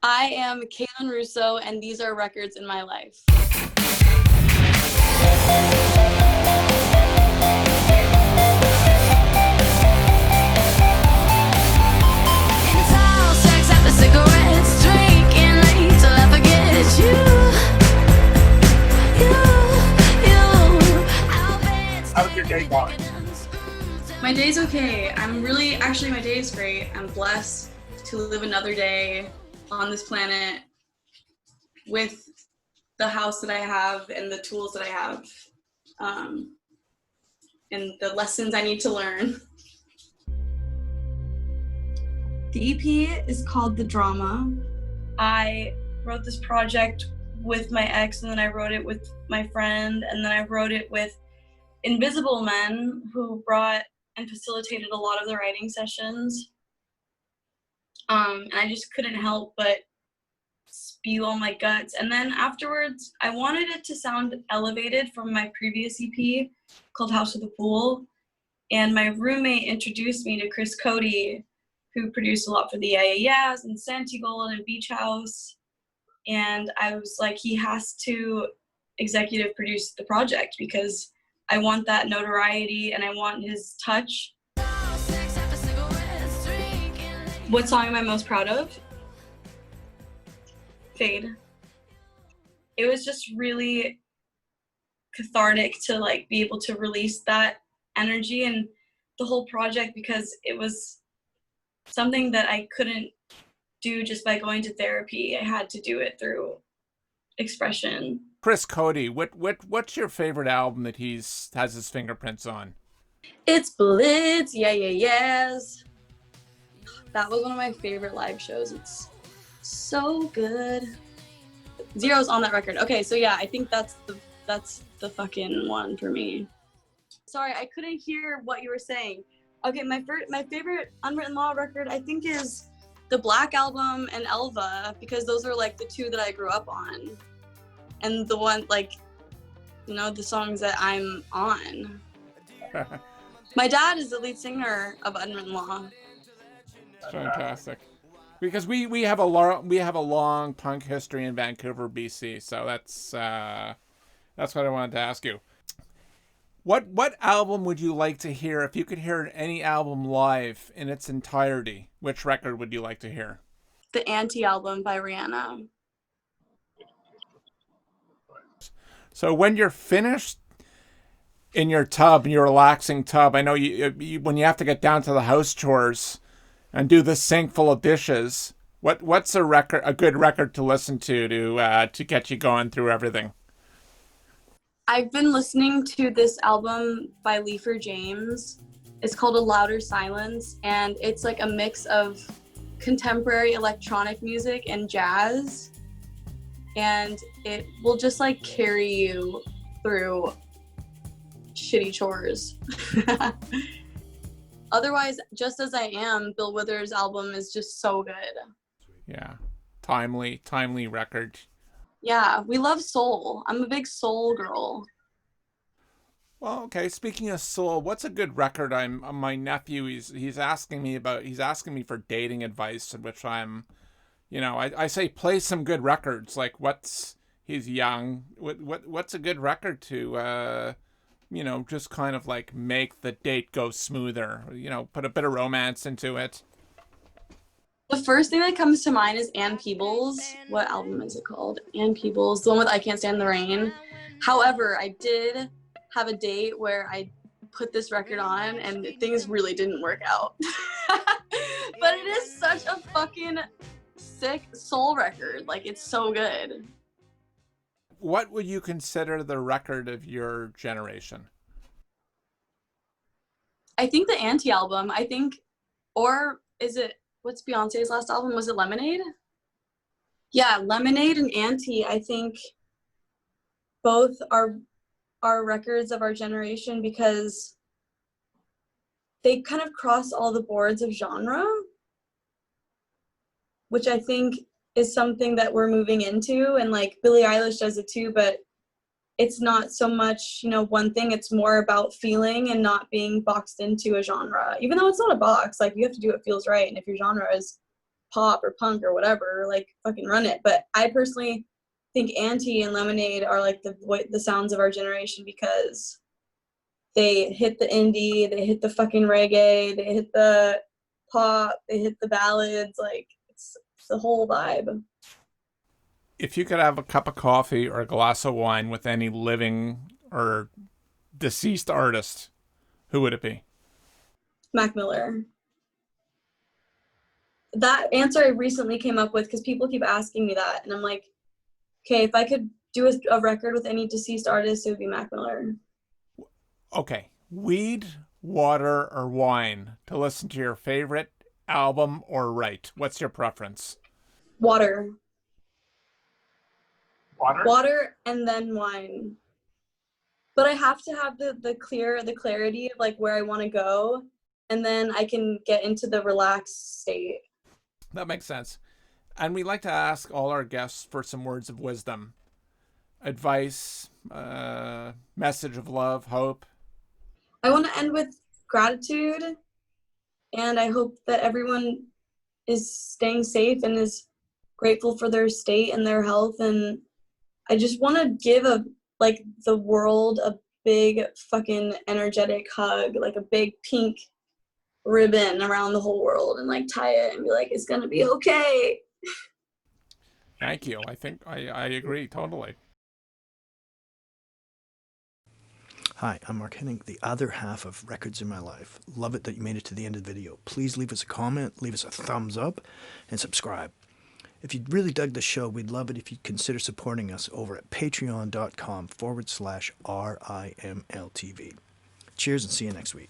I am Cailin Russo, and these are records in my life. How's your day going? My day's okay. My day is great. I'm blessed to live another day on this planet with the house that I have and the tools that I have, and the lessons I need to learn. The EP is called The Drama. I wrote this project with my ex, and then I wrote it with my friend, and then I wrote it with invisible men who brought and facilitated a lot of the writing sessions. And I just couldn't help but spew all my guts. And then afterwards, I wanted it to sound elevated from my previous EP called House of the Pool. And my roommate introduced me to Chris Coady, who produced a lot for the Yeah and Santigold and Beach House. And I was like, he has to executive produce the project because I want that notoriety and I want his touch. What song am I most proud of? Fade. It was just really cathartic to like be able to release that energy and the whole project, because it was something that I couldn't do just by going to therapy. I had to do it through expression. Chris Coady, what's your favorite album that has his fingerprints on? It's Blitz, yes. That was one of my favorite live shows. It's so good. Zero's on that record. Okay, so yeah, I think that's the fucking one for me. Sorry, I couldn't hear what you were saying. Okay, my favorite Unwritten Law record, I think, is the Black album and Elva, because those are like the two that I grew up on. And the one, like, you know, the songs that I'm on. My dad is the lead singer of Unwritten Law. Fantastic. Because we have a long punk history in Vancouver, BC, so that's what I wanted to ask you. What album would you like to hear if you could hear any album live in its entirety? Which record would you like to hear? The Anti album by Rihanna. So when you're finished in your tub, in your relaxing tub, I know you when you have to get down to the house chores and do the sink full of dishes, what's a good record to listen to get you going through everything? I've been listening to this album by Leifur James. It's called A Louder Silence, and it's like a mix of contemporary electronic music and jazz, and it will just like carry you through shitty chores. Otherwise, Just As I Am, Bill Withers' album is just so good. Yeah, timely record. Yeah, we love soul. I'm a big soul girl. Well, okay. Speaking of soul, what's a good record? My nephew. He's asking me for dating advice, in which I'm, I say play some good records. Like he's young. What's a good record to just kind of like make the date go smoother. Put a bit of romance into it. The first thing that comes to mind is Ann Peebles. What album is it called? Ann Peebles, the one with I Can't Stand the Rain. However, I did have a date where I put this record on and things really didn't work out. But it is such a fucking sick soul record. Like, it's so good. What would you consider the record of your generation? I think the Anti album, or is it, what's Beyonce's last album? Was it Lemonade? Yeah, Lemonade and Anti, I think both are records of our generation because they kind of cross all the boards of genre, which I think is something that we're moving into. And like Billie Eilish does it too, but it's not so much, one thing. It's more about feeling and not being boxed into a genre, even though it's not a box. Like, you have to do what feels right. And if your genre is pop or punk or whatever, like fucking run it. But I personally think Auntie and Lemonade are like the sounds of our generation, because they hit the indie, they hit the fucking reggae, they hit the pop, they hit the ballads, like it's the whole vibe. If you could have a cup of coffee or a glass of wine with any living or deceased artist, who would it be? Mac Miller. That answer I recently came up with because people keep asking me that, and I'm like, okay, if I could do a record with any deceased artist, it would be Mac Miller. Okay, weed, water, or wine to listen to your favorite album or write? What's your preference? Water. Water? Water and then wine. But I have to have the clarity of like where I want to go, and then I can get into the relaxed state. That makes sense. And we like to ask all our guests for some words of wisdom, advice, message of love, hope. I want to end with gratitude, and I hope that everyone is staying safe and is grateful for their state and their health. And I just want to give the world a big fucking energetic hug, like a big pink ribbon around the whole world, and like tie it and be like, it's gonna be okay. Thank you. I think I agree totally. Hi, I'm Mark Henning, the other half of Records in My Life. Love it that you made it to the end of the video. Please leave us a comment, leave us a thumbs up, and subscribe. If you really dug the show, we'd love it if you'd consider supporting us over at patreon.com/RIMLTV. Cheers and see you next week.